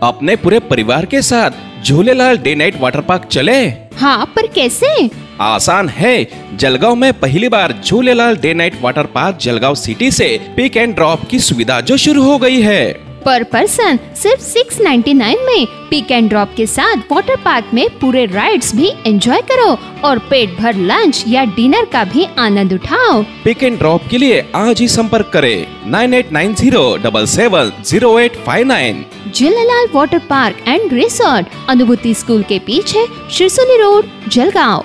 अपने पूरे परिवार के साथ Jhulelal day night water park चले। हाँ, पर कैसे? आसान है। जलगांव में पहली बार Jhulelal day night water park Jalgaon city से पिक एंड ड्रॉप की सुविधा जो शुरू हो गई है। पर पर्सन सिर्फ 699 में पिक एंड ड्रॉप के साथ वाटर पार्क में पूरे राइड्स भी एंजॉय करो और पेट भर लंच या डिनर का भी आनंद उठाओ। पिक एंड ड्रॉप के लिए आज ही संपर्क करें 9890770859। Jhulelal water park end resort, अनुभूति स्कूल के पीछे, शिरसोली रोड, जलगांव।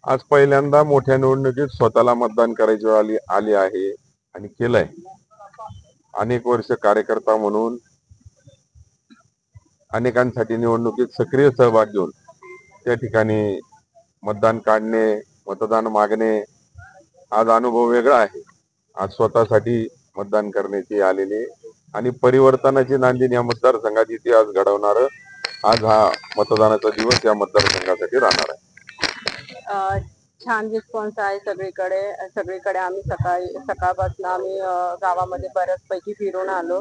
आज पहिल्यांदा मोठ्या निवडणुकीत स्वतःला मतदान करायची वेळ आली आहे आणि केलंय। अनेक वर्ष कार्यकर्ता म्हणून अनेकांसाठी निवडणुकीत सक्रिय सहभाग घेऊन त्या ठिकाणी मतदान काढणे, मतदान मागणे, आज अनुभव वेगळा आहे। आज स्वतःसाठी मतदान करण्याची आलेली आणि परिवर्तनाची नांदी या मतदारसंघात इतिहास घडवणार आज हा मतदानाचा दिवस या मतदारसंघासाठी राहणार आहे। छान रिस्पॉन्स आहे सगळीकडे आम्ही सकाळपासून आम्ही गावामध्ये बऱ्याचपैकी फिरून आलो।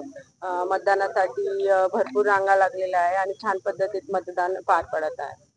मतदानासाठी भरपूर रांगा लागलेल्या आहे आणि छान पद्धतीत मतदान पार पडत आहे।